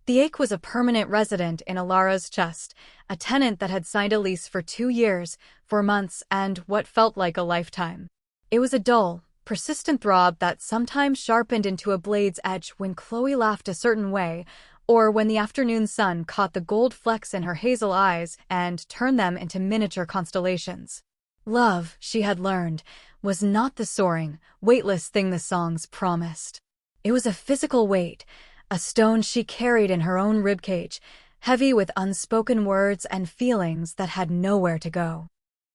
The ache was a permanent resident in Alara's chest, a tenant that had signed a lease for 2 years, 4 months, and what felt like a lifetime. It was a dull, persistent throb that sometimes sharpened into a blade's edge when Chloe laughed a certain way, or when the afternoon sun caught the gold flecks in her hazel eyes and turned them into miniature constellations. Love, she had learned, was not the soaring, weightless thing the songs promised. It was a physical weight, a stone she carried in her own ribcage, heavy with unspoken words and feelings that had nowhere to go.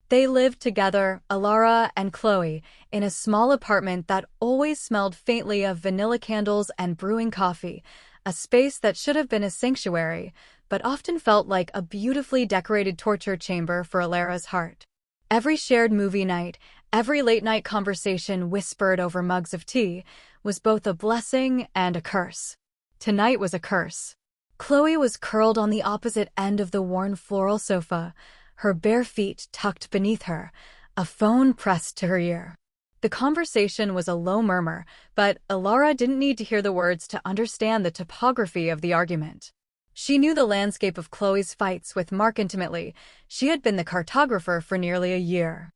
They lived together, Alara and Chloe, in a small apartment that always smelled faintly of vanilla candles and brewing coffee, a space that should have been a sanctuary, but often felt like a beautifully decorated torture chamber for Alara's heart. Every shared movie night, every late-night conversation whispered over mugs of tea, was both a blessing and a curse. Tonight was a curse. Chloe was curled on the opposite end of the worn floral sofa, her bare feet tucked beneath her, a phone pressed to her ear. The conversation was a low murmur, but Alara didn't need to hear the words to understand the topography of the argument. She knew the landscape of Chloe's fights with Mark intimately. She had been the cartographer for nearly a year.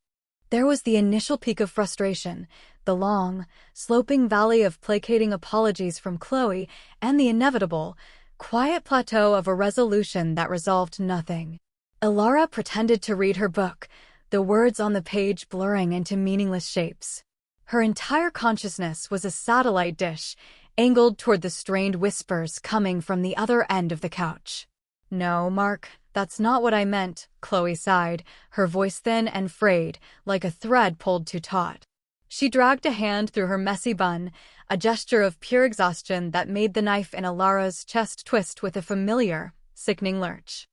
There was the initial peak of frustration, the long, sloping valley of placating apologies from Chloe, and the inevitable, quiet plateau of a resolution that resolved nothing. Alara pretended to read her book, the words on the page blurring into meaningless shapes. Her entire consciousness was a satellite dish, angled toward the strained whispers coming from the other end of the couch. "No, Mark, that's not what I meant," Chloe sighed, her voice thin and frayed, like a thread pulled too taut. She dragged a hand through her messy bun, a gesture of pure exhaustion that made the knife in Alara's chest twist with a familiar, sickening lurch.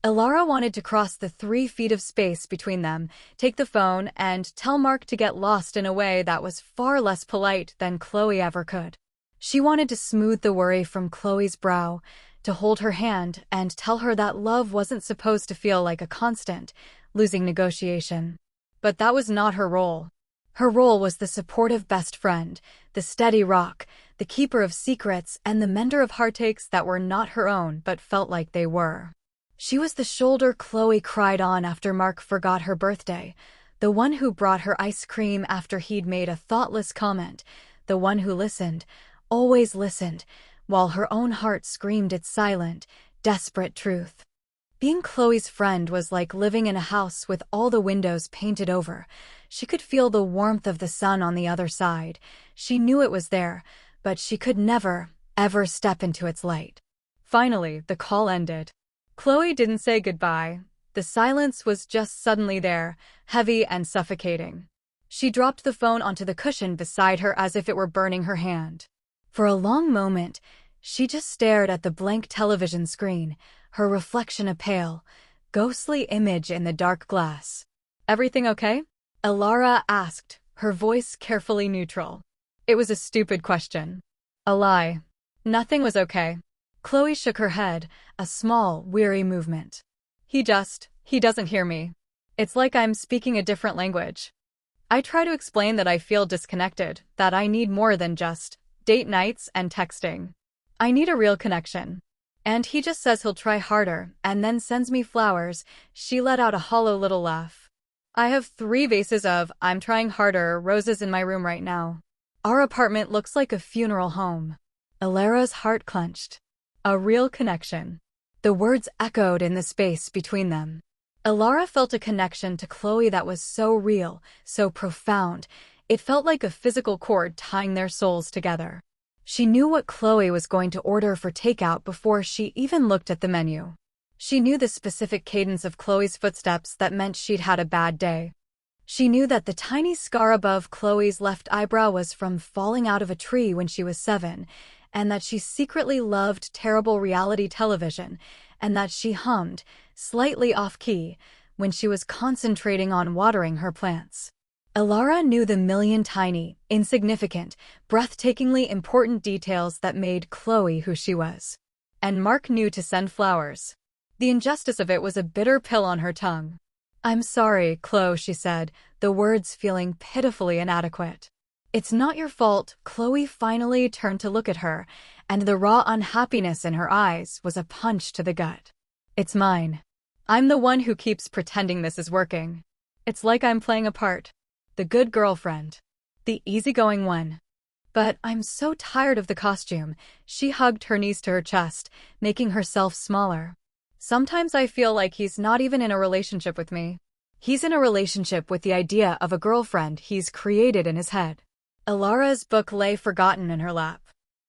Alara wanted to cross the 3 feet of space between them, take the phone, and tell Mark to get lost in a way that was far less polite than Chloe ever could. She wanted to smooth the worry from Chloe's brow, to hold her hand and tell her that love wasn't supposed to feel like a constant, losing negotiation. But that was not her role. Her role was the supportive best friend, the steady rock, the keeper of secrets, and the mender of heartaches that were not her own but felt like they were. She was the shoulder Chloe cried on after Mark forgot her birthday, the one who brought her ice cream after he'd made a thoughtless comment, the one who listened, always listened, while her own heart screamed its silent, desperate truth. Being Chloe's friend was like living in a house with all the windows painted over. She could feel the warmth of the sun on the other side. She knew it was there, but she could never, ever step into its light. Finally, the call ended. Chloe didn't say goodbye. The silence was just suddenly there, heavy and suffocating. She dropped the phone onto the cushion beside her as if it were burning her hand. For a long moment, she just stared at the blank television screen, her reflection a pale, ghostly image in the dark glass. "Everything okay?" Alara asked, her voice carefully neutral. It was a stupid question. A lie. Nothing was okay. Chloe shook her head, a small, weary movement. He doesn't hear me. It's like I'm speaking a different language. I try to explain that I feel disconnected, that I need more than just date nights and texting. I need a real connection. And he just says he'll try harder, and then sends me flowers." She let out a hollow little laugh. "I have 3 vases of I'm trying harder roses in my room right now. Our apartment looks like a funeral home." Alara's heart clenched. A real connection. The words echoed in the space between them. Alara felt a connection to Chloe that was so real, so profound. It felt like a physical cord tying their souls together. She knew what Chloe was going to order for takeout before she even looked at the menu. She knew the specific cadence of Chloe's footsteps that meant she'd had a bad day. She knew that the tiny scar above Chloe's left eyebrow was from falling out of a tree when she was 7, and that she secretly loved terrible reality television, and that she hummed, slightly off-key, when she was concentrating on watering her plants. Alara knew the million tiny, insignificant, breathtakingly important details that made Chloe who she was. And Mark knew to send flowers. The injustice of it was a bitter pill on her tongue. "I'm sorry, Chloe," she said, the words feeling pitifully inadequate. "It's not your fault." Chloe finally turned to look at her, and the raw unhappiness in her eyes was a punch to the gut. "It's mine. I'm the one who keeps pretending this is working. It's like I'm playing a part. The good girlfriend. The easygoing one. But I'm so tired of the costume." She hugged her knees to her chest, making herself smaller. "Sometimes I feel like he's not even in a relationship with me. He's in a relationship with the idea of a girlfriend he's created in his head." Ilara's book lay forgotten in her lap.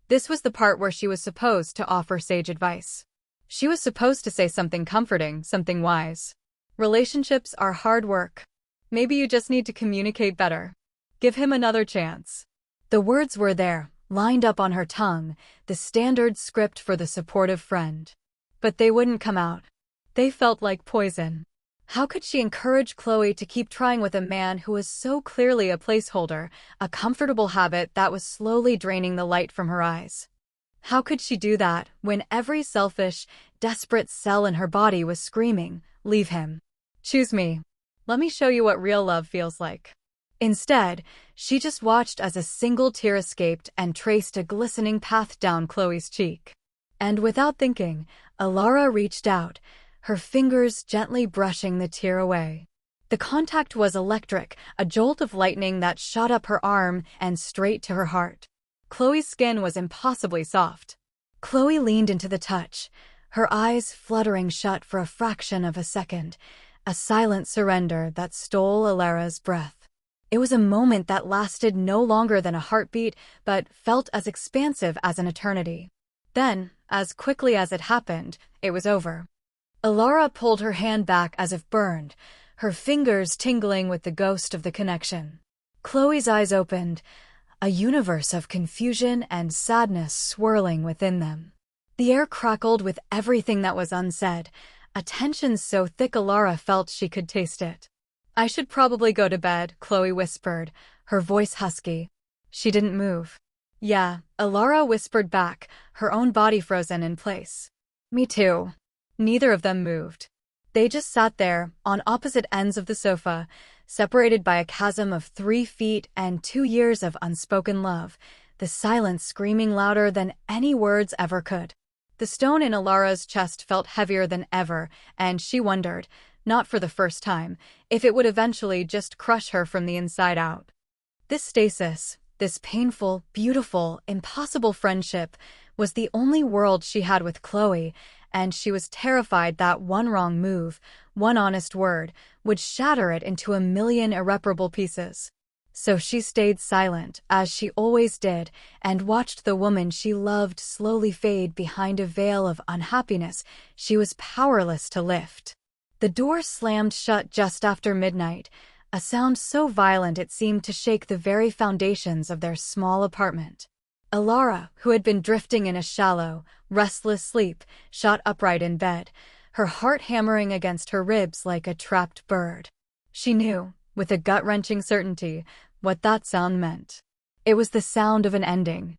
This was the part where she was supposed to offer sage advice. She was supposed to say something comforting, something wise. Relationships are hard work. Maybe you just need to communicate better. Give him another chance. The words were there, lined up on her tongue, the standard script for the supportive friend. But they wouldn't come out. They felt like poison. How could she encourage Chloe to keep trying with a man who was so clearly a placeholder, a comfortable habit that was slowly draining the light from her eyes? How could she do that when every selfish, desperate cell in her body was screaming, "Leave him. Choose me. Let me show you what real love feels like." Instead, she just watched as a single tear escaped and traced a glistening path down Chloe's cheek. And without thinking, Ilara reached out, her fingers gently brushing the tear away. The contact was electric, a jolt of lightning that shot up her arm and straight to her heart. Chloe's skin was impossibly soft. Chloe leaned into the touch, her eyes fluttering shut for a fraction of a second, a silent surrender that stole Ilara's breath. It was a moment that lasted no longer than a heartbeat, but felt as expansive as an eternity. Then, as quickly as it happened, it was over. Ilara pulled her hand back as if burned, her fingers tingling with the ghost of the connection. Chloe's eyes opened, a universe of confusion and sadness swirling within them. The air crackled with everything that was unsaid, a tension so thick Ilara felt she could taste it. "I should probably go to bed," Chloe whispered, her voice husky. She didn't move. "Yeah," Ilara whispered back, her own body frozen in place. "Me too." Neither of them moved. They just sat there, on opposite ends of the sofa, separated by a chasm of 3 feet and 2 years of unspoken love, the silence screaming louder than any words ever could. The stone in Ilara's chest felt heavier than ever, and she wondered, not for the first time, if it would eventually just crush her from the inside out. This stasis, this painful, beautiful, impossible friendship, was the only world she had with Chloe, and she was terrified that one wrong move, one honest word, would shatter it into a million irreparable pieces. So she stayed silent, as she always did, and watched the woman she loved slowly fade behind a veil of unhappiness she was powerless to lift. The door slammed shut just after midnight, a sound so violent it seemed to shake the very foundations of their small apartment. Ilara, who had been drifting in a shallow, restless sleep, shot upright in bed, her heart hammering against her ribs like a trapped bird. She knew, with a gut-wrenching certainty, what that sound meant. It was the sound of an ending.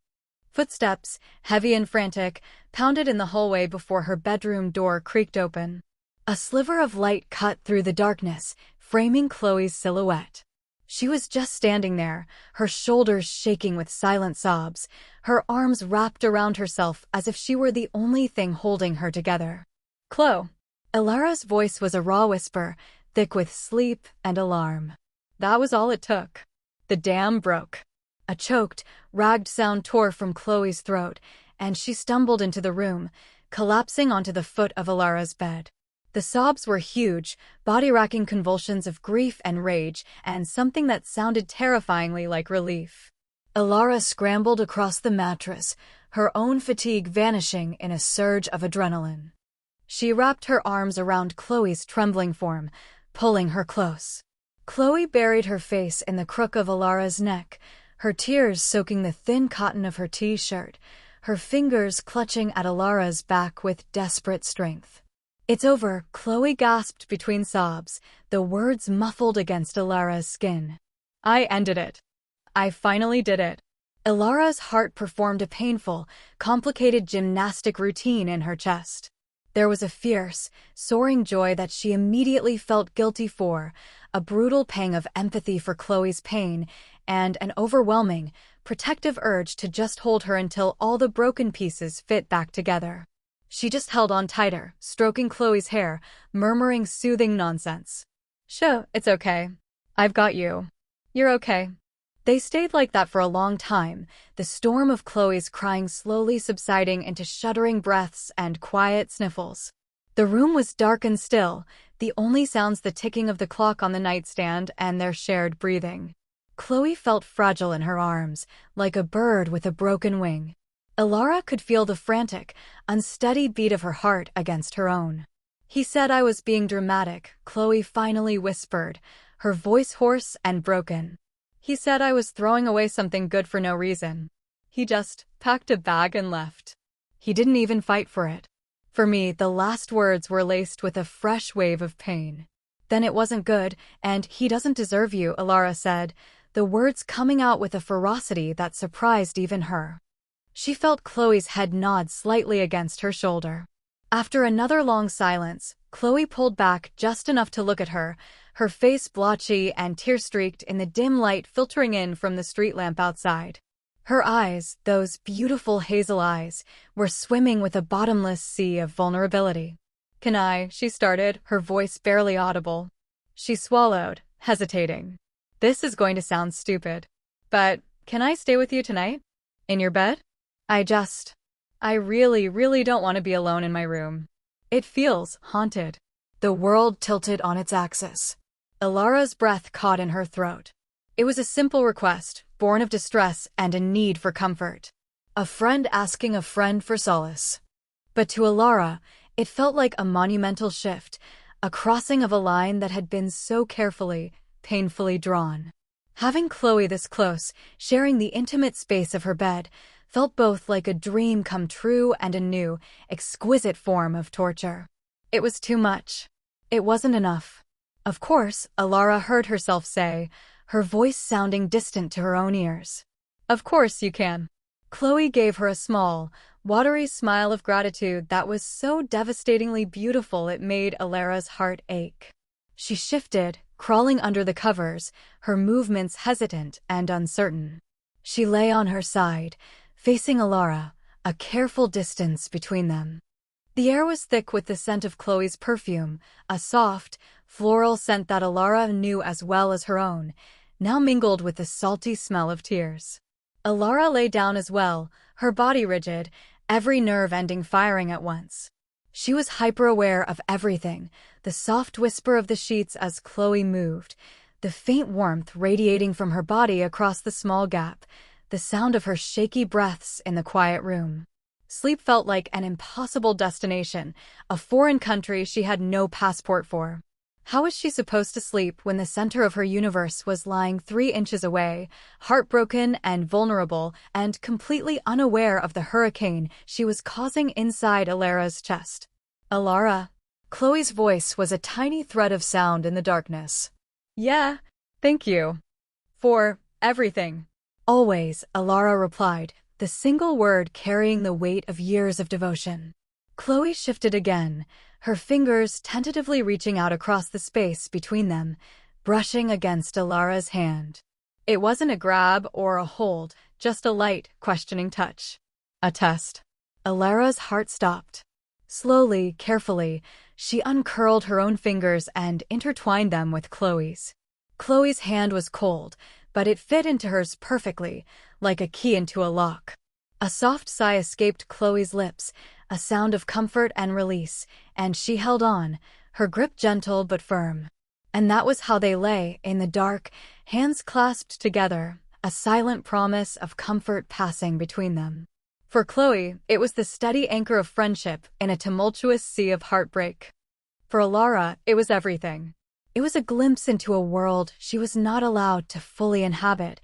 Footsteps, heavy and frantic, pounded in the hallway before her bedroom door creaked open. A sliver of light cut through the darkness, framing Chloe's silhouette. She was just standing there, her shoulders shaking with silent sobs, her arms wrapped around herself as if she were the only thing holding her together. "Chloe." Ilara's voice was a raw whisper, thick with sleep and alarm. That was all it took. The dam broke. A choked, ragged sound tore from Chloe's throat, and she stumbled into the room, collapsing onto the foot of Ilara's bed. The sobs were huge, body-racking convulsions of grief and rage, and something that sounded terrifyingly like relief. Ilara scrambled across the mattress, her own fatigue vanishing in a surge of adrenaline. She wrapped her arms around Chloe's trembling form, pulling her close. Chloe buried her face in the crook of Ilara's neck, her tears soaking the thin cotton of her t-shirt, her fingers clutching at Ilara's back with desperate strength. "It's over," Chloe gasped between sobs, the words muffled against Ilara's skin. "I ended it. I finally did it." Ilara's heart performed a painful, complicated gymnastic routine in her chest. There was a fierce, soaring joy that she immediately felt guilty for, a brutal pang of empathy for Chloe's pain, and an overwhelming, protective urge to just hold her until all the broken pieces fit back together. She just held on tighter, stroking Chloe's hair, murmuring soothing nonsense. "Sure, it's okay. I've got you. You're okay." They stayed like that for a long time, the storm of Chloe's crying slowly subsiding into shuddering breaths and quiet sniffles. The room was dark and still, the only sounds the ticking of the clock on the nightstand and their shared breathing. Chloe felt fragile in her arms, like a bird with a broken wing. Ilara could feel the frantic, unsteady beat of her heart against her own. "He said I was being dramatic," Chloe finally whispered, her voice hoarse and broken. "He said I was throwing away something good for no reason. He just packed a bag and left. He didn't even fight for it." For me, the last words were laced with a fresh wave of pain. "Then it wasn't good, and he doesn't deserve you," Ilara said, the words coming out with a ferocity that surprised even her. She felt Chloe's head nod slightly against her shoulder. After another long silence, Chloe pulled back just enough to look at her, her face blotchy and tear-streaked in the dim light filtering in from the street lamp outside. Her eyes, those beautiful hazel eyes, were swimming with a bottomless sea of vulnerability. "Can I?" she started, her voice barely audible. She swallowed, hesitating. "This is going to sound stupid. But can I stay with you tonight? In your bed? I really don't want to be alone in my room. It feels haunted." The world tilted on its axis. Ilara's breath caught in her throat. It was a simple request, born of distress and a need for comfort. A friend asking a friend for solace. But to Ilara, it felt like a monumental shift, a crossing of a line that had been so carefully, painfully drawn. Having Chloe this close, sharing the intimate space of her bed, felt both like a dream come true and a new, exquisite form of torture. It was too much. It wasn't enough. "Of course," Ilara heard herself say, her voice sounding distant to her own ears. "Of course you can." Chloe gave her a small, watery smile of gratitude that was so devastatingly beautiful it made Ilara's heart ache. She shifted, crawling under the covers, her movements hesitant and uncertain. She lay on her side, facing Ilara, a careful distance between them. The air was thick with the scent of Chloe's perfume, a soft, floral scent that Ilara knew as well as her own, now mingled with the salty smell of tears. Ilara lay down as well, her body rigid, every nerve ending firing at once. She was hyper-aware of everything, the soft whisper of the sheets as Chloe moved, the faint warmth radiating from her body across the small gap, the sound of her shaky breaths in the quiet room. Sleep felt like an impossible destination, a foreign country she had no passport for. How was she supposed to sleep when the center of her universe was lying 3 inches away, heartbroken and vulnerable and completely unaware of the hurricane she was causing inside Ilara's chest? "Ilara." Chloe's voice was a tiny thread of sound in the darkness. "Yeah, thank you. For everything." "Always," Ilara replied, the single word carrying the weight of years of devotion. Chloe shifted again, her fingers tentatively reaching out across the space between them, brushing against Ilara's hand. It wasn't a grab or a hold, just a light, questioning touch. A test. Ilara's heart stopped. Slowly, carefully, she uncurled her own fingers and intertwined them with Chloe's. Chloe's hand was cold, but it fit into hers perfectly, like a key into a lock. A soft sigh escaped Chloe's lips, a sound of comfort and release, and she held on, her grip gentle but firm. And that was how they lay, in the dark, hands clasped together, a silent promise of comfort passing between them. For Chloe, it was the steady anchor of friendship in a tumultuous sea of heartbreak. For Ilara, it was everything. It was a glimpse into a world she was not allowed to fully inhabit,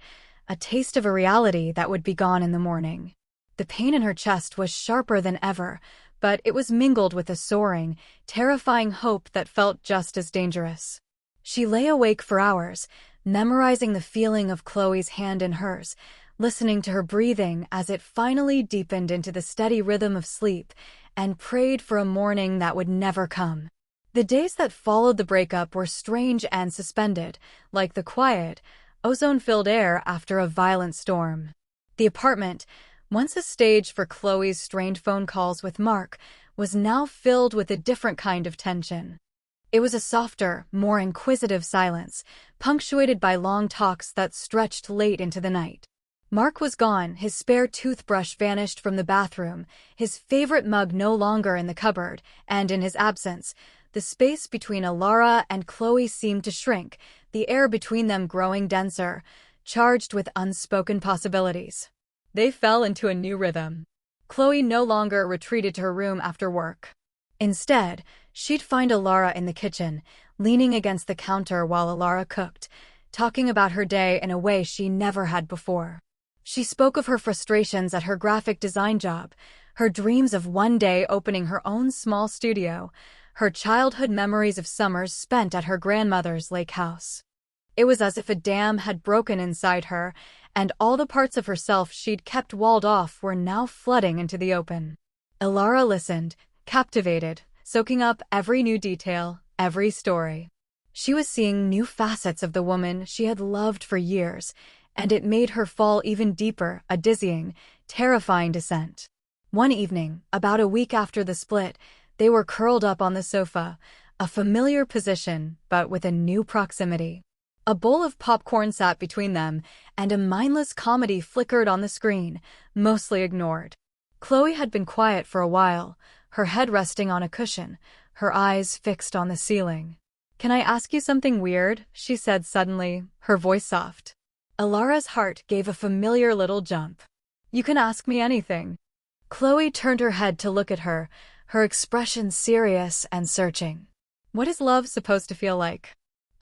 a taste of a reality that would be gone in the morning. The pain in her chest was sharper than ever, but it was mingled with a soaring, terrifying hope that felt just as dangerous. She lay awake for hours, memorizing the feeling of Chloe's hand in hers, listening to her breathing as it finally deepened into the steady rhythm of sleep, and prayed for a morning that would never come. The days that followed the breakup were strange and suspended, like the quiet, ozone-filled air after a violent storm. The apartment, once a stage for Chloe's strained phone calls with Mark, was now filled with a different kind of tension. It was a softer, more inquisitive silence, punctuated by long talks that stretched late into the night. Mark was gone, his spare toothbrush vanished from the bathroom, his favorite mug no longer in the cupboard, and in his absence, the space between Alara and Chloe seemed to shrink, the air between them growing denser, charged with unspoken possibilities. They fell into a new rhythm. Chloe no longer retreated to her room after work. Instead, she'd find Alara in the kitchen, leaning against the counter while Alara cooked, talking about her day in a way she never had before. She spoke of her frustrations at her graphic design job, her dreams of one day opening her own small studio, her childhood memories of summers spent at her grandmother's lake house. It was as if a dam had broken inside her, and all the parts of herself she'd kept walled off were now flooding into the open. Alara listened, captivated, soaking up every new detail, every story. She was seeing new facets of the woman she had loved for years, and it made her fall even deeper, a dizzying, terrifying descent. One evening, about a week after the split, they were curled up on the sofa, a familiar position, but with a new proximity. A bowl of popcorn sat between them, and a mindless comedy flickered on the screen, mostly ignored. Chloe had been quiet for a while, her head resting on a cushion, her eyes fixed on the ceiling. "Can I ask you something weird?" she said suddenly, her voice soft. Alara's heart gave a familiar little jump. "You can ask me anything." Chloe turned her head to look at her, her expression serious and searching. "What is love supposed to feel like?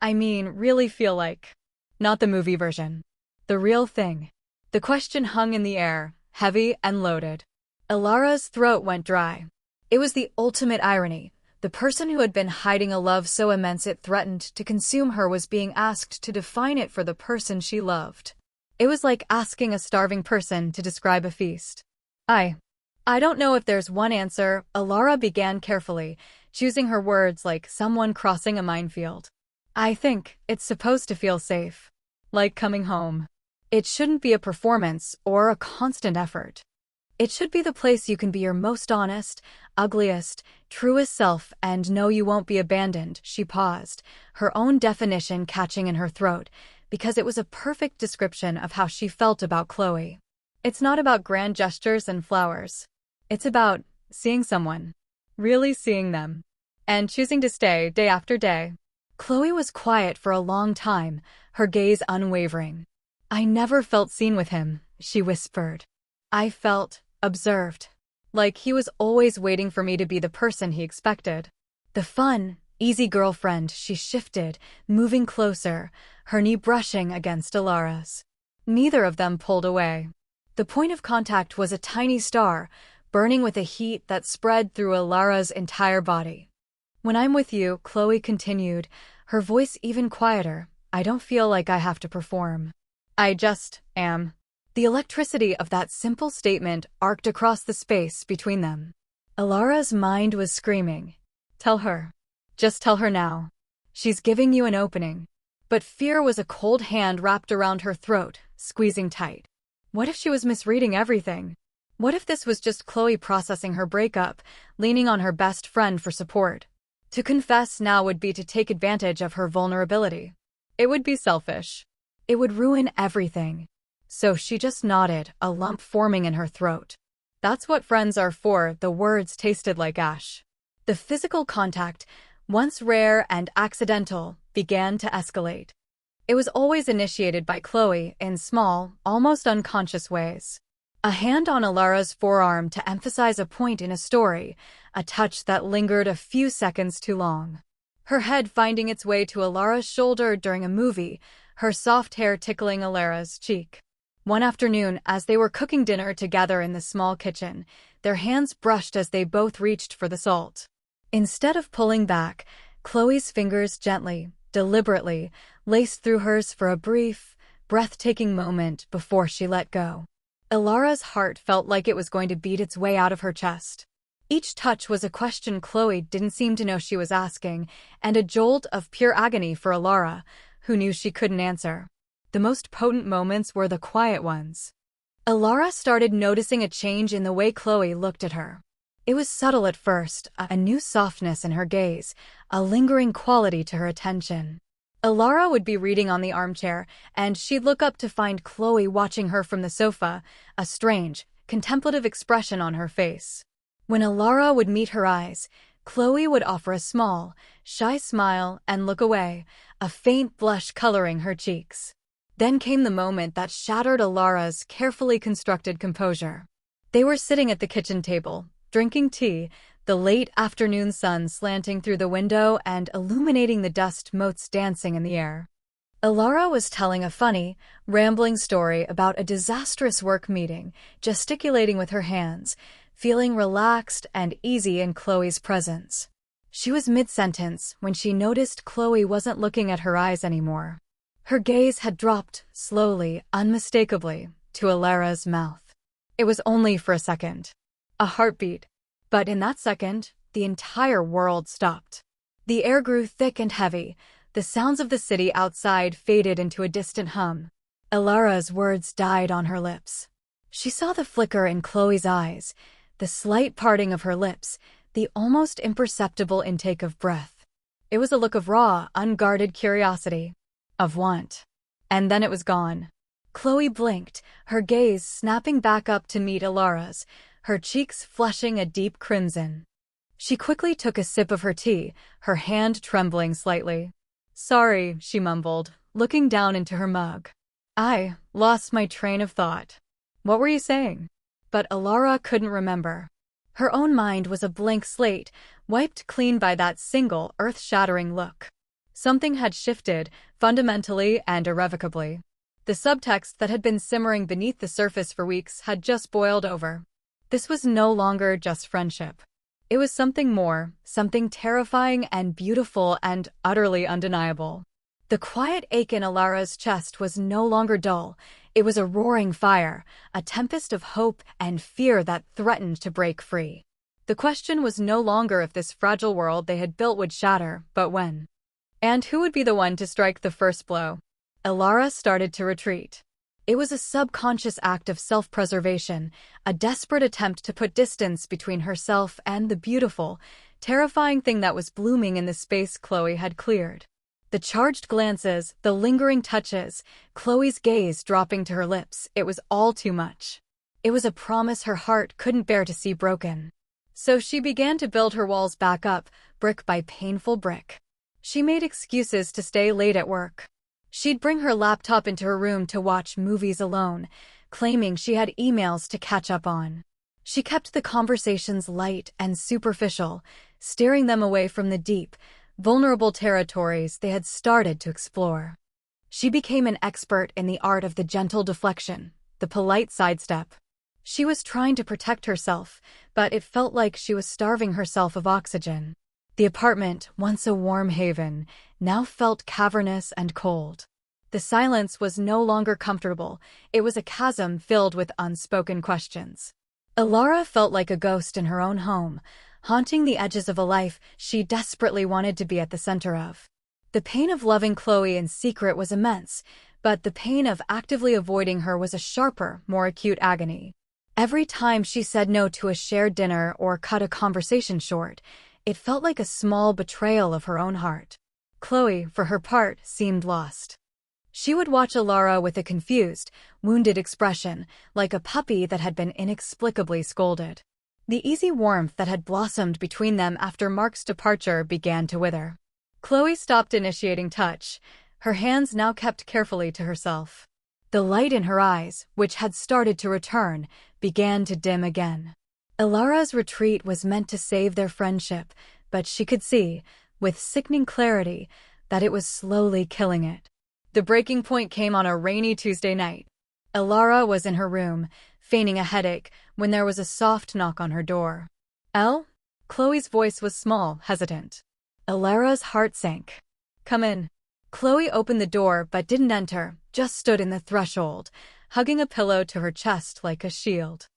I mean, really feel like. Not the movie version. The real thing." The question hung in the air, heavy and loaded. Alara's throat went dry. It was the ultimate irony. The person who had been hiding a love so immense it threatened to consume her was being asked to define it for the person she loved. It was like asking a starving person to describe a feast. I don't know if there's one answer," Alara began carefully, choosing her words like someone crossing a minefield. "I think it's supposed to feel safe. Like coming home. It shouldn't be a performance or a constant effort. It should be the place you can be your most honest, ugliest, truest self and know you won't be abandoned." She paused, her own definition catching in her throat, because it was a perfect description of how she felt about Chloe. It's not about grand gestures and flowers. It's about seeing someone. Really seeing them. And choosing to stay day after day. Chloe was quiet for a long time, her gaze unwavering. "I never felt seen with him," she whispered. "I felt observed. Like he was always waiting for me to be the person he expected." The fun, easy girlfriend, she shifted, moving closer, her knee brushing against Alara's. Neither of them pulled away. The point of contact was a tiny star, burning with a heat that spread through Alara's entire body. "When I'm with you," Chloe continued, her voice even quieter, "I don't feel like I have to perform. I just am." The electricity of that simple statement arced across the space between them. Alara's mind was screaming. "Tell her. Just tell her now. She's giving you an opening." But fear was a cold hand wrapped around her throat, squeezing tight. What if she was misreading everything? What if this was just Chloe processing her breakup, leaning on her best friend for support? To confess now would be to take advantage of her vulnerability. It would be selfish. It would ruin everything. So she just nodded, a lump forming in her throat. "That's what friends are for." The words tasted like ash. The physical contact, once rare and accidental, began to escalate. It was always initiated by Chloe in small, almost unconscious ways. A hand on Alara's forearm to emphasize a point in a story, a touch that lingered a few seconds too long. Her head finding its way to Alara's shoulder during a movie, her soft hair tickling Alara's cheek. One afternoon, as they were cooking dinner together in the small kitchen, their hands brushed as they both reached for the salt. Instead of pulling back, Chloe's fingers gently, deliberately, laced through hers for a brief, breathtaking moment before she let go. Alara's heart felt like it was going to beat its way out of her chest. Each touch was a question Chloe didn't seem to know she was asking, and a jolt of pure agony for Alara, who knew she couldn't answer. The most potent moments were the quiet ones. Alara started noticing a change in the way Chloe looked at her. It was subtle at first, a new softness in her gaze, a lingering quality to her attention. Alara would be reading on the armchair, and she'd look up to find Chloe watching her from the sofa, a strange, contemplative expression on her face. When Alara would meet her eyes, Chloe would offer a small, shy smile and look away, a faint blush coloring her cheeks. Then came the moment that shattered Alara's carefully constructed composure. They were sitting at the kitchen table, drinking tea, the late afternoon sun slanting through the window and illuminating the dust motes dancing in the air. Alara was telling a funny, rambling story about a disastrous work meeting, gesticulating with her hands, feeling relaxed and easy in Chloe's presence. She was mid-sentence when she noticed Chloe wasn't looking at her eyes anymore. Her gaze had dropped, slowly, unmistakably, to Alara's mouth. It was only for a second. A heartbeat. But in that second, the entire world stopped. The air grew thick and heavy. The sounds of the city outside faded into a distant hum. Alara's words died on her lips. She saw the flicker in Chloe's eyes, the slight parting of her lips, the almost imperceptible intake of breath. It was a look of raw, unguarded curiosity, of want. And then it was gone. Chloe blinked, her gaze snapping back up to meet Alara's, her cheeks flushing a deep crimson. She quickly took a sip of her tea, her hand trembling slightly. "Sorry," she mumbled, looking down into her mug. "I lost my train of thought. What were you saying?" But Alara couldn't remember. Her own mind was a blank slate, wiped clean by that single, earth-shattering look. Something had shifted, fundamentally and irrevocably. The subtext that had been simmering beneath the surface for weeks had just boiled over. This was no longer just friendship. It was something more, something terrifying and beautiful and utterly undeniable. The quiet ache in Alara's chest was no longer dull. It was a roaring fire, a tempest of hope and fear that threatened to break free. The question was no longer if this fragile world they had built would shatter, but when. And who would be the one to strike the first blow? Alara started to retreat. It was a subconscious act of self-preservation, a desperate attempt to put distance between herself and the beautiful, terrifying thing that was blooming in the space Chloe had cleared. The charged glances, the lingering touches, Chloe's gaze dropping to her lips, it was all too much. It was a promise her heart couldn't bear to see broken. So she began to build her walls back up, brick by painful brick. She made excuses to stay late at work. She'd bring her laptop into her room to watch movies alone, claiming she had emails to catch up on. She kept the conversations light and superficial, steering them away from the deep, vulnerable territories they had started to explore. She became an expert in the art of the gentle deflection, the polite sidestep. She was trying to protect herself, but it felt like she was starving herself of oxygen. The apartment, once a warm haven, now felt cavernous and cold. The silence was no longer comfortable. It was a chasm filled with unspoken questions. Alara felt like a ghost in her own home, haunting the edges of a life she desperately wanted to be at the center of. The pain of loving Chloe in secret was immense, but the pain of actively avoiding her was a sharper, more acute agony. Every time she said no to a shared dinner or cut a conversation short, it felt like a small betrayal of her own heart. Chloe, for her part, seemed lost. She would watch Alara with a confused, wounded expression, like a puppy that had been inexplicably scolded. The easy warmth that had blossomed between them after Mark's departure began to wither. Chloe stopped initiating touch, her hands now kept carefully to herself. The light in her eyes, which had started to return, began to dim again. Alara's retreat was meant to save their friendship, but she could see, with sickening clarity, that it was slowly killing it. The breaking point came on a rainy Tuesday night. Alara was in her room, feigning a headache, when there was a soft knock on her door. "Elle?" Chloe's voice was small, hesitant. Alara's heart sank. "Come in." Chloe opened the door but didn't enter, just stood in the threshold, hugging a pillow to her chest like a shield.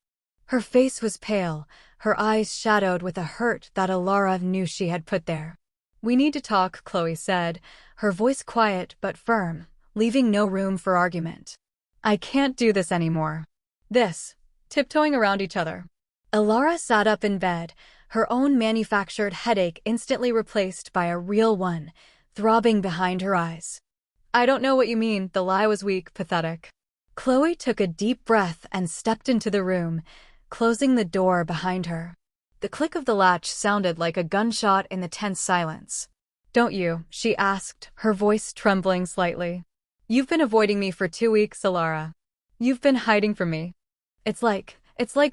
Her face was pale, her eyes shadowed with a hurt that Alara knew she had put there. "We need to talk," Chloe said, her voice quiet but firm, leaving no room for argument. I can't do this anymore. This, tiptoeing around each other. Alara sat up in bed, her own manufactured headache instantly replaced by a real one, throbbing behind her eyes. I don't know what you mean, the lie was weak, pathetic. Chloe took a deep breath and stepped into the room, closing the door behind her. The click of the latch sounded like a gunshot in the tense silence. Don't you? She asked, her voice trembling slightly. You've been avoiding me for 2 weeks, Alara. You've been hiding from me. It's like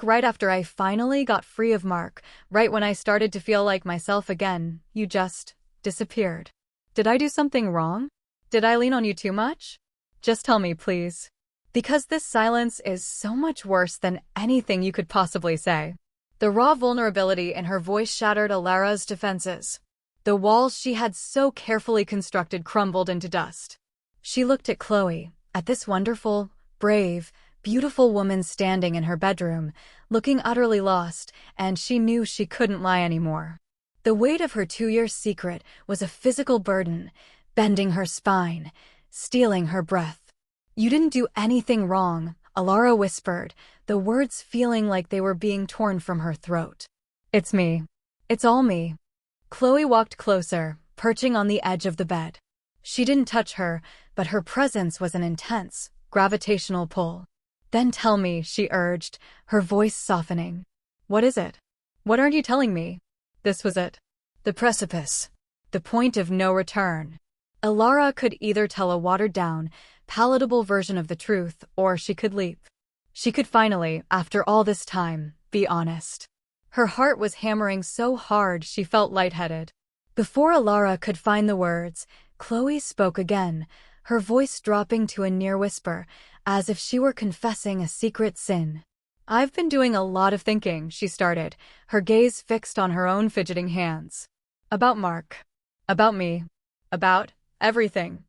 right after I finally got free of Mark, right when I started to feel like myself again, you just disappeared. Did I do something wrong? Did I lean on you too much? Just tell me, please. Because this silence is so much worse than anything you could possibly say. The raw vulnerability in her voice shattered Alara's defenses. The walls she had so carefully constructed crumbled into dust. She looked at Chloe, at this wonderful, brave, beautiful woman standing in her bedroom, looking utterly lost, and she knew she couldn't lie anymore. The weight of her 2-year secret was a physical burden, bending her spine, stealing her breath. You didn't do anything wrong, Alara whispered, the words feeling like they were being torn from her throat. It's me. It's all me. Chloe walked closer, perching on the edge of the bed. She didn't touch her, but her presence was an intense, gravitational pull. Then tell me, she urged, her voice softening. What is it? What aren't you telling me? This was it. The precipice. The point of no return. Alara could either tell a watered-down, palatable version of the truth, or she could leap. She could finally, after all this time, be honest. Her heart was hammering so hard she felt lightheaded. Before Alara could find the words, Chloe spoke again, her voice dropping to a near whisper, as if she were confessing a secret sin. I've been doing a lot of thinking, she started, her gaze fixed on her own fidgeting hands. About Mark. About me. About everything.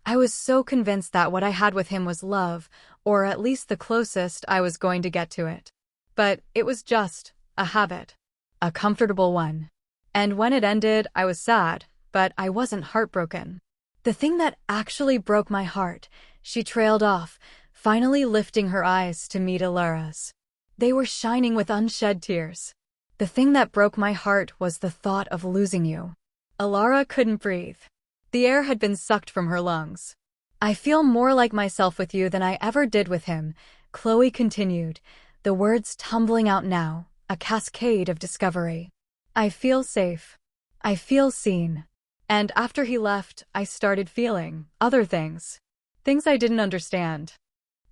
I was so convinced that what I had with him was love, or at least the closest I was going to get to it. But it was just a habit. A comfortable one. And when it ended, I was sad, but I wasn't heartbroken. The thing that actually broke my heart, she trailed off, finally lifting her eyes to meet Alara's. They were shining with unshed tears. The thing that broke my heart was the thought of losing you. Alara couldn't breathe. The air had been sucked from her lungs. I feel more like myself with you than I ever did with him, Chloe continued, the words tumbling out now, a cascade of discovery. I feel safe. I feel seen. And after he left, I started feeling other things. Things I didn't understand.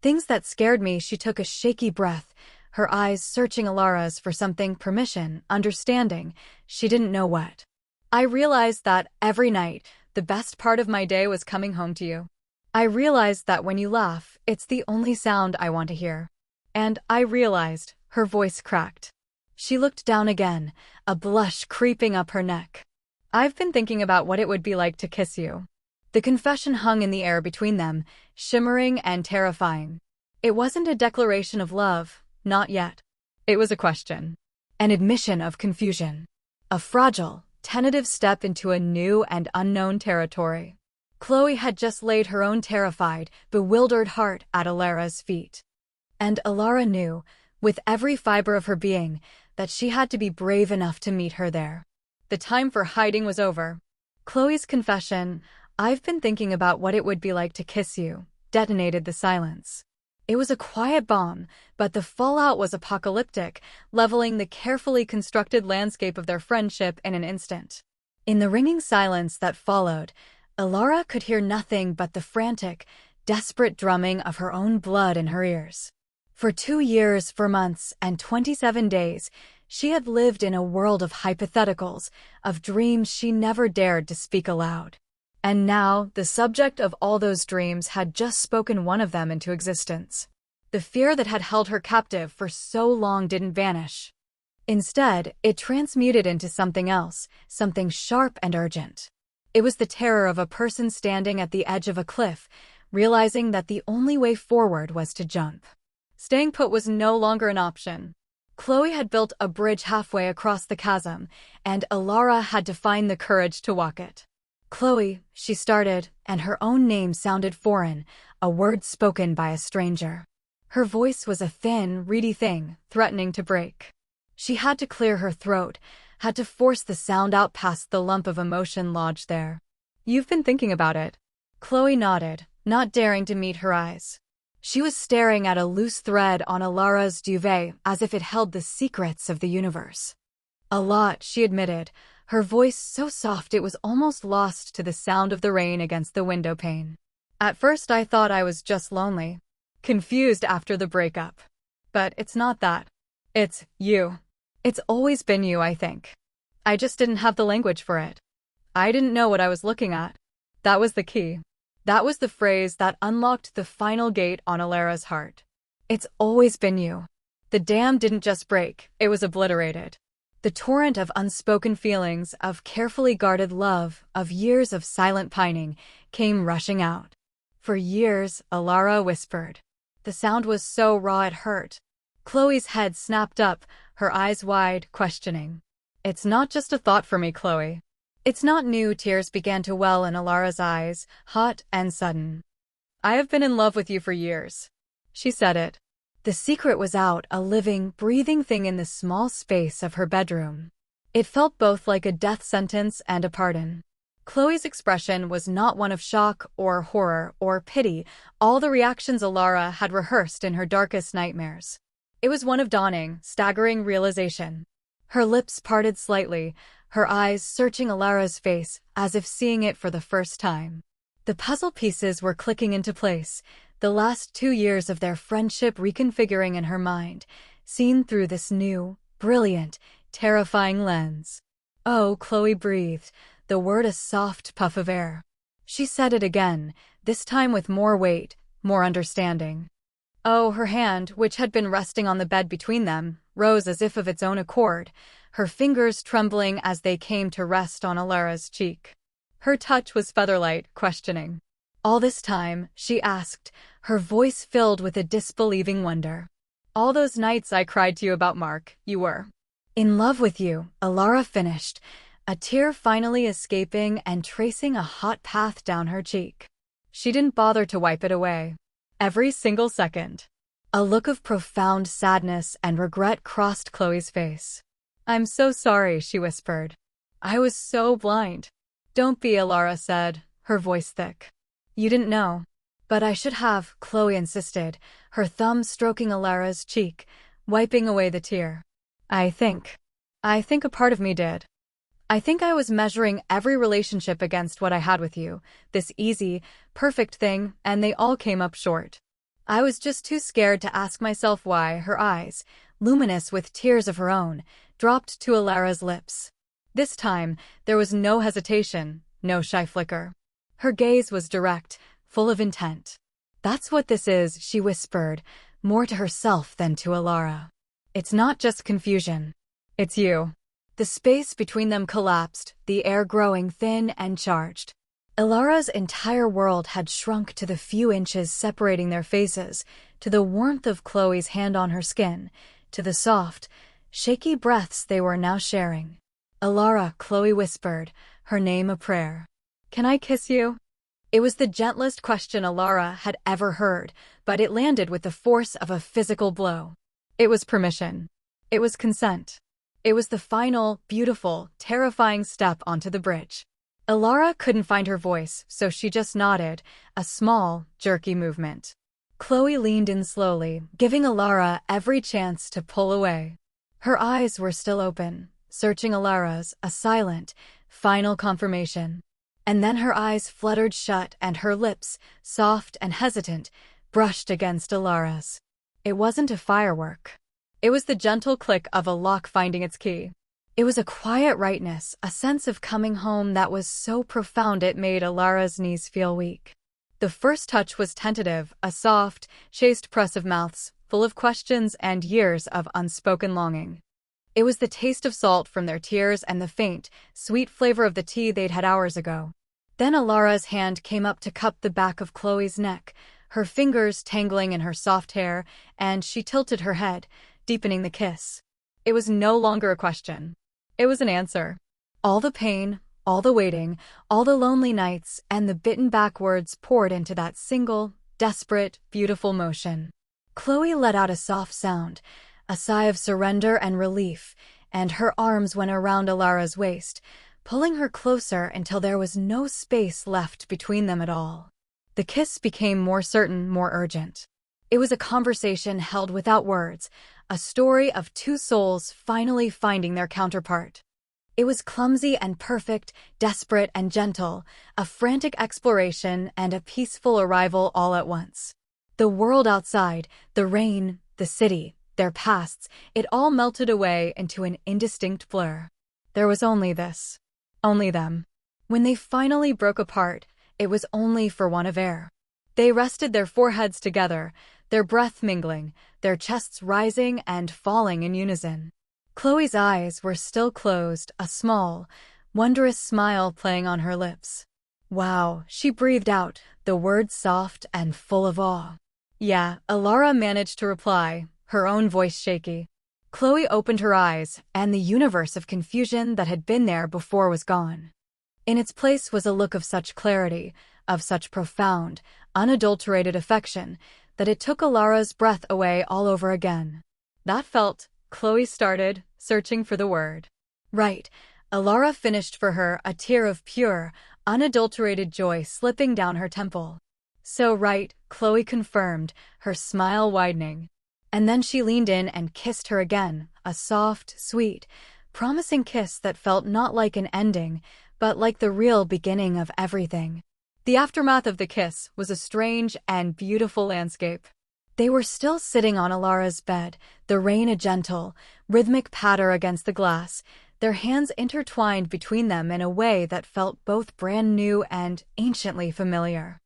Things that scared me. She took a shaky breath, her eyes searching Alara's for something, permission, understanding, she didn't know what. I realized that every night, the best part of my day was coming home to you. I realized that when you laugh, it's the only sound I want to hear. And I realized, her voice cracked. She looked down again, a blush creeping up her neck. I've been thinking about what it would be like to kiss you. The confession hung in the air between them, shimmering and terrifying. It wasn't a declaration of love, not yet. It was a question. An admission of confusion. A fragile, tentative step into a new and unknown territory. Chloe had just laid her own terrified, bewildered heart at Alara's feet. And Alara knew, with every fiber of her being, that she had to be brave enough to meet her there. The time for hiding was over. Chloe's confession, I've been thinking about what it would be like to kiss you, detonated the silence. It was a quiet bomb, but the fallout was apocalyptic, leveling the carefully constructed landscape of their friendship in an instant. In the ringing silence that followed, Alara could hear nothing but the frantic, desperate drumming of her own blood in her ears. For 2 years, 4 months, and 27 days, she had lived in a world of hypotheticals, of dreams she never dared to speak aloud. And now, the subject of all those dreams had just spoken one of them into existence. The fear that had held her captive for so long didn't vanish. Instead, it transmuted into something else, something sharp and urgent. It was the terror of a person standing at the edge of a cliff, realizing that the only way forward was to jump. Staying put was no longer an option. Chloe had built a bridge halfway across the chasm, and Alara had to find the courage to walk it. Chloe, she started, and her own name sounded foreign, a word spoken by a stranger. Her voice was a thin, reedy thing, threatening to break. She had to clear her throat, had to force the sound out past the lump of emotion lodged there. "You've been thinking about it." Chloe nodded, not daring to meet her eyes. She was staring at a loose thread on Alara's duvet as if it held the secrets of the universe. "A lot," she admitted, her voice so soft it was almost lost to the sound of the rain against the window pane. "At first I thought I was just lonely. Confused after the breakup. But it's not that. It's you. It's always been you, I think. I just didn't have the language for it. I didn't know what I was looking at. That was the key. That was the phrase that unlocked the final gate on Alara's heart. It's always been you." The dam didn't just break, it was obliterated. The torrent of unspoken feelings, of carefully guarded love, of years of silent pining, came rushing out. "For years," Alara whispered. The sound was so raw it hurt. Chloe's head snapped up, her eyes wide, questioning. "It's not just a thought for me, Chloe." "It's not new." Tears began to well in Alara's eyes, hot and sudden. "I have been in love with you for years." She said it. The secret was out, a living, breathing thing in the small space of her bedroom. It felt both like a death sentence and a pardon. Chloe's expression was not one of shock or horror or pity, all the reactions Alara had rehearsed in her darkest nightmares. It was one of dawning, staggering realization. Her lips parted slightly, her eyes searching Alara's face as if seeing it for the first time. The puzzle pieces were clicking into place, the last 2 years of their friendship reconfiguring in her mind, seen through this new, brilliant, terrifying lens. "Oh," Chloe breathed, the word a soft puff of air. She said it again, this time with more weight, more understanding. "Oh," her hand, which had been resting on the bed between them, rose as if of its own accord, her fingers trembling as they came to rest on Alara's cheek. Her touch was featherlight, questioning. "All this time," she asked, her voice filled with a disbelieving wonder. "All those nights I cried to you about Mark, you were in love with you," Alara finished, a tear finally escaping and tracing a hot path down her cheek. She didn't bother to wipe it away. Every single second. A look of profound sadness and regret crossed Chloe's face. "I'm so sorry," she whispered. "I was so blind." "Don't be," Alara said, her voice thick. "You didn't know." "But I should have," Chloe insisted, her thumb stroking Alara's cheek, wiping away the tear. I think a part of me did. I think I was measuring every relationship against what I had with you, this easy, perfect thing, and they all came up short. I was just too scared to ask myself why." Her eyes, luminous with tears of her own, dropped to Alara's lips. This time, there was no hesitation, no shy flicker. Her gaze was direct, full of intent. "That's what this is," she whispered, more to herself than to Alara. "It's not just confusion. It's you." The space between them collapsed, the air growing thin and charged. Alara's entire world had shrunk to the few inches separating their faces, to the warmth of Chloe's hand on her skin, to the soft, shaky breaths they were now sharing. "Alara," Chloe whispered, her name a prayer. "Can I kiss you?" It was the gentlest question Alara had ever heard, but it landed with the force of a physical blow. It was permission. It was consent. It was the final, beautiful, terrifying step onto the bridge. Alara couldn't find her voice, so she just nodded, a small, jerky movement. Chloe leaned in slowly, giving Alara every chance to pull away. Her eyes were still open, searching Alara's, a silent, final confirmation. And then her eyes fluttered shut and her lips, soft and hesitant, brushed against Alara's. It wasn't a firework. It was the gentle click of a lock finding its key. It was a quiet rightness, a sense of coming home that was so profound it made Alara's knees feel weak. The first touch was tentative, a soft, chaste press of mouths, full of questions and years of unspoken longing. It was the taste of salt from their tears and the faint, sweet flavor of the tea they'd had hours ago. Then Alara's hand came up to cup the back of Chloe's neck, her fingers tangling in her soft hair, and she tilted her head, deepening the kiss. It was no longer a question. It was an answer. All the pain, All the waiting, all the lonely nights, and the bitten-back words poured into that single, desperate, beautiful motion. Chloe let out a soft sound, a sigh of surrender and relief, and her arms went around Alara's waist, pulling her closer until there was no space left between them at all. The kiss became more certain, more urgent. It was a conversation held without words, a story of two souls finally finding their counterpart. It was clumsy and perfect, desperate and gentle, a frantic exploration and a peaceful arrival all at once. The world outside, the rain, the city, their pasts, it all melted away into an indistinct blur. There was only this. Only them. When they finally broke apart, it was only for want of air. They rested their foreheads together, their breath mingling, their chests rising and falling in unison. Chloe's eyes were still closed, a small, wondrous smile playing on her lips. Wow, she breathed out, the words soft and full of awe. Yeah, Alara managed to reply, her own voice shaky. Chloe opened her eyes, and the universe of confusion that had been there before was gone. In its place was a look of such clarity, of such profound, unadulterated affection, that it took Alara's breath away all over again. That felt, Chloe started, searching for the word. Right, Alara finished for her, a tear of pure, unadulterated joy slipping down her temple. So right, Chloe confirmed, her smile widening. And then she leaned in and kissed her again, a soft, sweet, promising kiss that felt not like an ending, but like the real beginning of everything. The aftermath of the kiss was a strange and beautiful landscape. They were still sitting on Alara's bed, the rain a gentle, rhythmic patter against the glass, their hands intertwined between them in a way that felt both brand new and anciently familiar.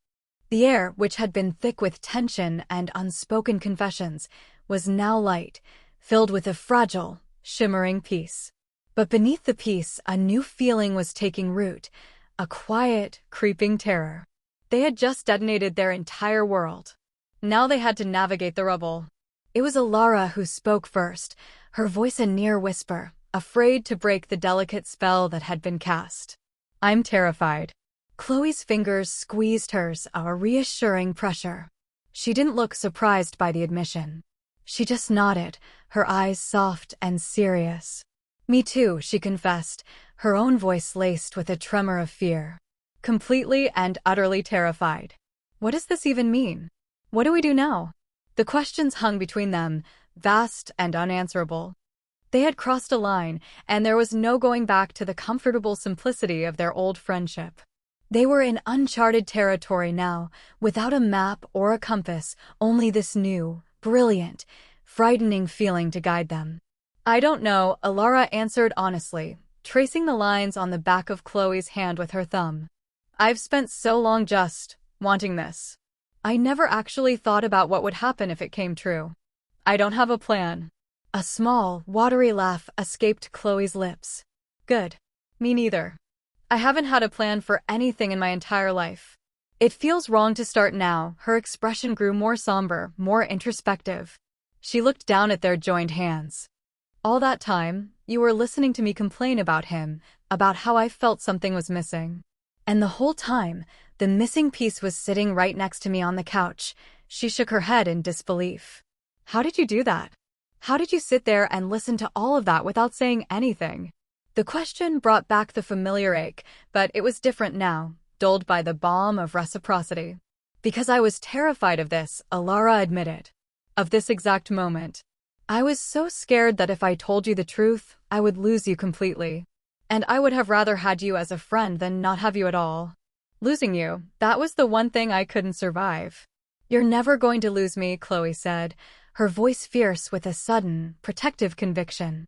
The air, which had been thick with tension and unspoken confessions, was now light, filled with a fragile, shimmering peace. But beneath the peace, a new feeling was taking root, a quiet, creeping terror. They had just detonated their entire world. Now they had to navigate the rubble. It was Alara who spoke first, her voice a near whisper, afraid to break the delicate spell that had been cast. "I'm terrified." Chloe's fingers squeezed hers, a reassuring pressure. She didn't look surprised by the admission. She just nodded, her eyes soft and serious. "Me too," she confessed, her own voice laced with a tremor of fear. "Completely and utterly terrified. What does this even mean? What do we do now?" The questions hung between them, vast and unanswerable. They had crossed a line, and there was no going back to the comfortable simplicity of their old friendship. They were in uncharted territory now, without a map or a compass, only this new, brilliant, frightening feeling to guide them. "I don't know," Alara answered honestly, tracing the lines on the back of Chloe's hand with her thumb. "I've spent so long just wanting this. I never actually thought about what would happen if it came true. I don't have a plan." A small, watery laugh escaped Chloe's lips. "Good. Me neither. I haven't had a plan for anything in my entire life. It feels wrong to start now." Her expression grew more somber, more introspective. She looked down at their joined hands. "All that time, you were listening to me complain about him, about how I felt something was missing. And the whole time, the missing piece was sitting right next to me on the couch." She shook her head in disbelief. "How did you do that? How did you sit there and listen to all of that without saying anything?" The question brought back the familiar ache, but it was different now, dulled by the balm of reciprocity. "Because I was terrified of this," Alara admitted. "Of this exact moment. I was so scared that if I told you the truth, I would lose you completely. And I would have rather had you as a friend than not have you at all. Losing you, that was the one thing I couldn't survive." "You're never going to lose me," Chloe said, her voice fierce with a sudden, protective conviction.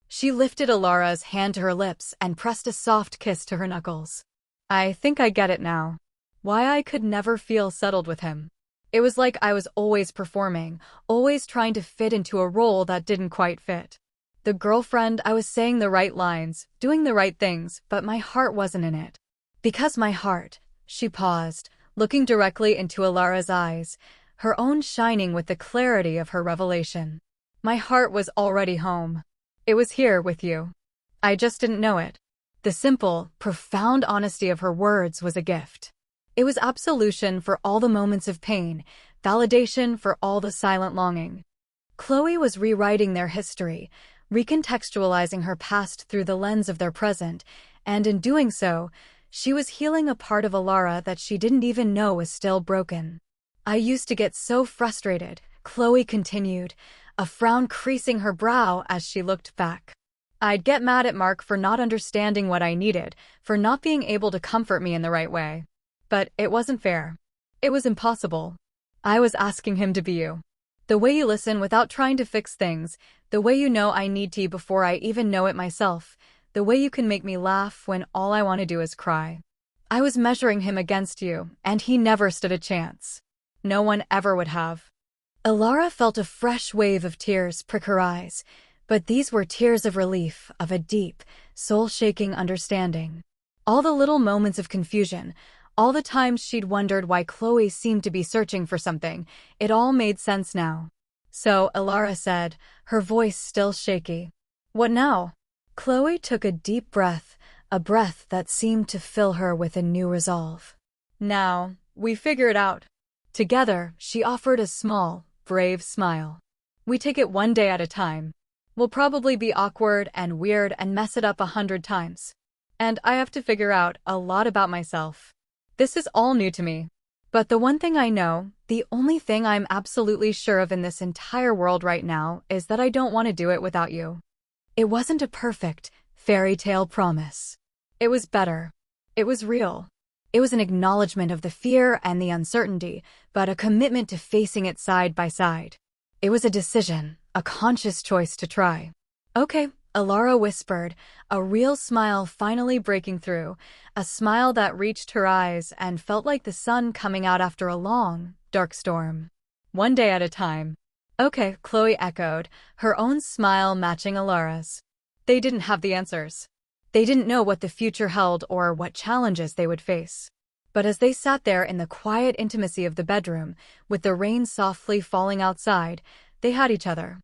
She lifted Alara's hand to her lips and pressed a soft kiss to her knuckles. "I think I get it now. Why I could never feel settled with him. It was like I was always performing, always trying to fit into a role that didn't quite fit. The girlfriend, I was saying the right lines, doing the right things, but my heart wasn't in it. Because my heart," she paused, looking directly into Alara's eyes, her own shining with the clarity of her revelation. "My heart was already home. It was here with you. I just didn't know it." The simple, profound honesty of her words was a gift. It was absolution for all the moments of pain, validation for all the silent longing. Chloe was rewriting their history, recontextualizing her past through the lens of their present, and in doing so, she was healing a part of Alara that she didn't even know was still broken. I used to get so frustrated, Chloe continued, a frown creasing her brow as she looked back. I'd get mad at Mark for not understanding what I needed, for not being able to comfort me in the right way. But it wasn't fair. It was impossible. I was asking him to be you. The way you listen without trying to fix things, the way you know I need to before I even know it myself, the way you can make me laugh when all I want to do is cry. I was measuring him against you, and he never stood a chance. No one ever would have. Alara felt a fresh wave of tears prick her eyes, but these were tears of relief, of a deep, soul-shaking understanding. All the little moments of confusion, all the times she'd wondered why Chloe seemed to be searching for something, it all made sense now. So, Alara said, her voice still shaky. What now? Chloe took a deep breath, a breath that seemed to fill her with a new resolve. Now, we figure it out. Together, she offered a small, brave smile. We take it one day at a time. We'll probably be awkward and weird and mess it up 100 times. And I have to figure out a lot about myself. This is all new to me. But the one thing I know, the only thing I'm absolutely sure of in this entire world right now, is that I don't want to do it without you. It wasn't a perfect, fairy tale promise. It was better. It was real. It was an acknowledgement of the fear and the uncertainty, but a commitment to facing it side by side. It was a decision, a conscious choice to try. Okay, Alara whispered, a real smile finally breaking through, a smile that reached her eyes and felt like the sun coming out after a long, dark storm. One day at a time. Okay, Chloe echoed, her own smile matching Alara's. They didn't have the answers. They didn't know what the future held or what challenges they would face. But as they sat there in the quiet intimacy of the bedroom, with the rain softly falling outside, they had each other.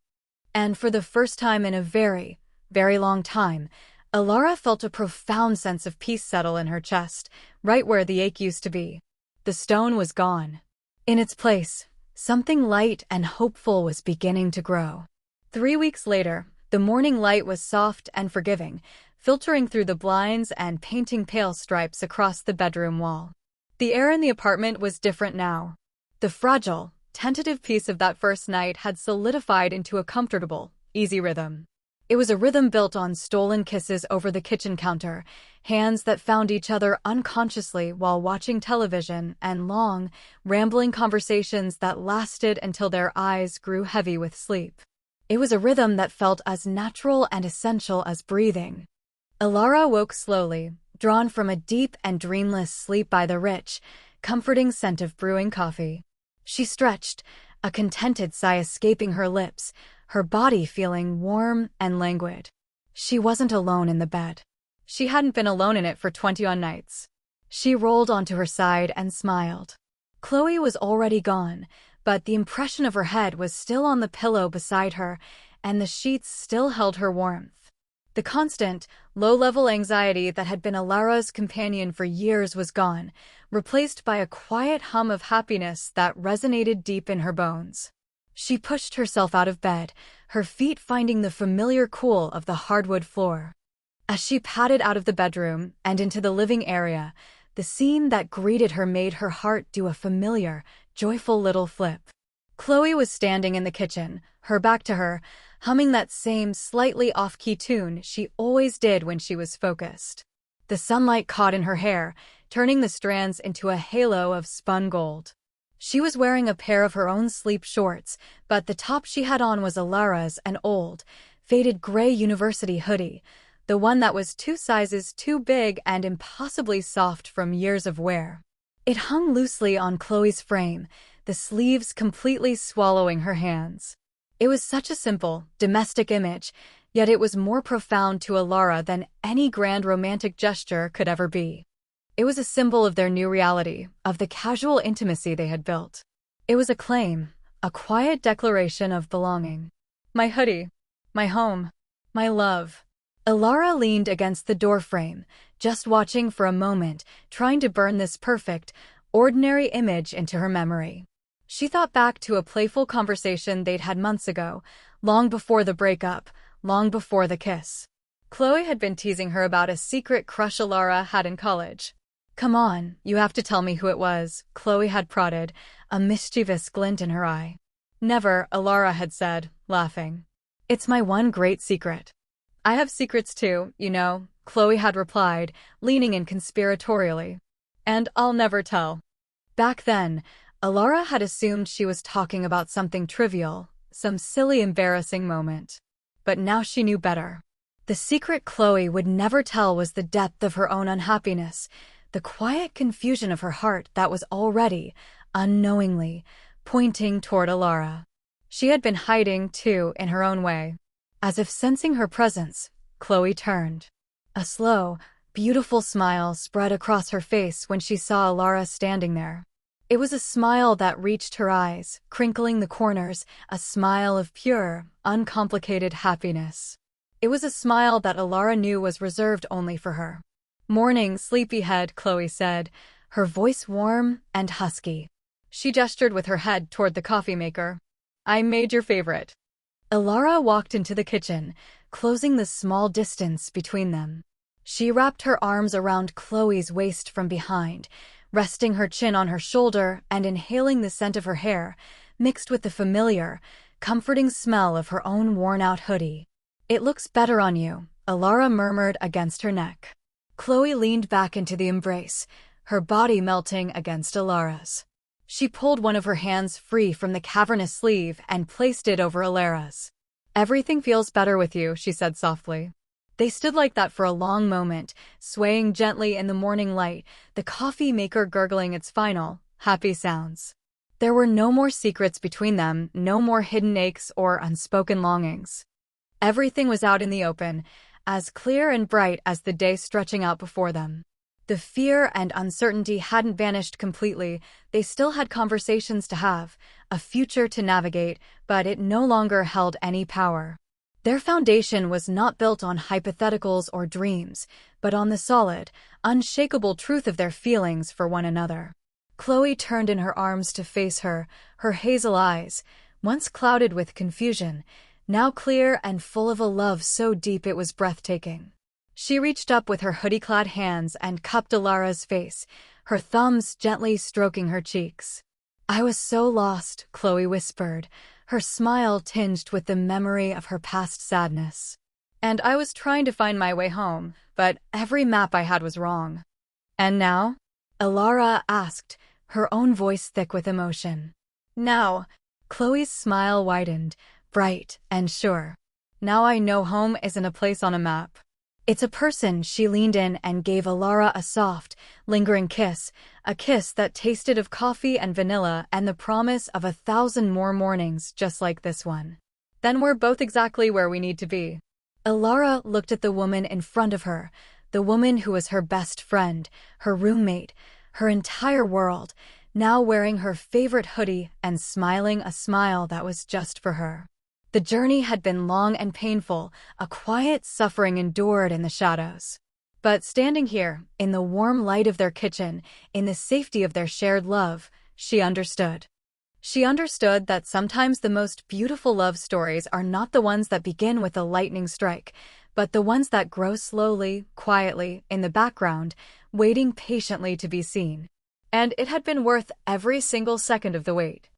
And for the first time in a very, very long time, Alara felt a profound sense of peace settle in her chest, right where the ache used to be. The stone was gone. In its place, something light and hopeful was beginning to grow. 3 weeks later, the morning light was soft and forgiving, filtering through the blinds and painting pale stripes across the bedroom wall. The air in the apartment was different now. The fragile, tentative peace of that first night had solidified into a comfortable, easy rhythm. It was a rhythm built on stolen kisses over the kitchen counter, hands that found each other unconsciously while watching television, and long, rambling conversations that lasted until their eyes grew heavy with sleep. It was a rhythm that felt as natural and essential as breathing. Alara woke slowly, drawn from a deep and dreamless sleep by the rich, comforting scent of brewing coffee. She stretched, a contented sigh escaping her lips, her body feeling warm and languid. She wasn't alone in the bed. She hadn't been alone in it for 21 nights. She rolled onto her side and smiled. Chloe was already gone, but the impression of her head was still on the pillow beside her, and the sheets still held her warmth. The constant, low-level anxiety that had been Alara's companion for years was gone, replaced by a quiet hum of happiness that resonated deep in her bones. She pushed herself out of bed, her feet finding the familiar cool of the hardwood floor. As she padded out of the bedroom and into the living area, the scene that greeted her made her heart do a familiar, joyful little flip. Chloe was standing in the kitchen, her back to her, humming that same slightly off-key tune she always did when she was focused. The sunlight caught in her hair, turning the strands into a halo of spun gold. She was wearing a pair of her own sleep shorts, but the top she had on was Alara's, an old, faded gray university hoodie, the one that was 2 sizes too big and impossibly soft from years of wear. It hung loosely on Chloe's frame, the sleeves completely swallowing her hands. It was such a simple, domestic image, yet it was more profound to Alara than any grand romantic gesture could ever be. It was a symbol of their new reality, of the casual intimacy they had built. It was a claim, a quiet declaration of belonging. My hoodie, my home, my love. Alara leaned against the doorframe, just watching for a moment, trying to burn this perfect, ordinary image into her memory. She thought back to a playful conversation they'd had months ago, long before the breakup, long before the kiss. Chloe had been teasing her about a secret crush Alara had in college. "Come on, you have to tell me who it was," Chloe had prodded, a mischievous glint in her eye. "Never," Alara had said, laughing. "It's my one great secret." "I have secrets too, you know," Chloe had replied, leaning in conspiratorially. "And I'll never tell." Back then, Alara had assumed she was talking about something trivial, some silly embarrassing moment. But now she knew better. The secret Chloe would never tell was the depth of her own unhappiness, the quiet confusion of her heart that was already, unknowingly, pointing toward Alara. She had been hiding, too, in her own way. As if sensing her presence, Chloe turned. A slow, beautiful smile spread across her face when she saw Alara standing there. It was a smile that reached her eyes, crinkling the corners, a smile of pure, uncomplicated happiness. It was a smile that Alara knew was reserved only for her. "Morning, sleepyhead," Chloe said, her voice warm and husky. She gestured with her head toward the coffee maker. "I made your favorite." Alara walked into the kitchen, closing the small distance between them. She wrapped her arms around Chloe's waist from behind, resting her chin on her shoulder and inhaling the scent of her hair, mixed with the familiar, comforting smell of her own worn-out hoodie. "It looks better on you," Alara murmured against her neck. Chloe leaned back into the embrace, her body melting against Alara's. She pulled one of her hands free from the cavernous sleeve and placed it over Alara's. "Everything feels better with you," she said softly. They stood like that for a long moment, swaying gently in the morning light, the coffee maker gurgling its final, happy sounds. There were no more secrets between them, no more hidden aches or unspoken longings. Everything was out in the open, as clear and bright as the day stretching out before them. The fear and uncertainty hadn't vanished completely. They still had conversations to have, a future to navigate, but it no longer held any power. Their foundation was not built on hypotheticals or dreams, but on the solid, unshakable truth of their feelings for one another. Chloe turned in her arms to face her, her hazel eyes, once clouded with confusion, now clear and full of a love so deep it was breathtaking. She reached up with her hoodie-clad hands and cupped Alara's face, her thumbs gently stroking her cheeks. "I was so lost," Chloe whispered, her smile tinged with the memory of her past sadness. "And I was trying to find my way home, but every map I had was wrong." "And now?" Alara asked, her own voice thick with emotion. "Now," Chloe's smile widened, bright and sure. "Now I know home isn't a place on a map. It's a person." She leaned in and gave Alara a soft, lingering kiss, a kiss that tasted of coffee and vanilla and the promise of 1,000 more mornings just like this one. "Then we're both exactly where we need to be." Alara looked at the woman in front of her, the woman who was her best friend, her roommate, her entire world, now wearing her favorite hoodie and smiling a smile that was just for her. The journey had been long and painful, a quiet suffering endured in the shadows. But standing here, in the warm light of their kitchen, in the safety of their shared love, she understood. She understood that sometimes the most beautiful love stories are not the ones that begin with a lightning strike, but the ones that grow slowly, quietly, in the background, waiting patiently to be seen. And it had been worth every single second of the wait.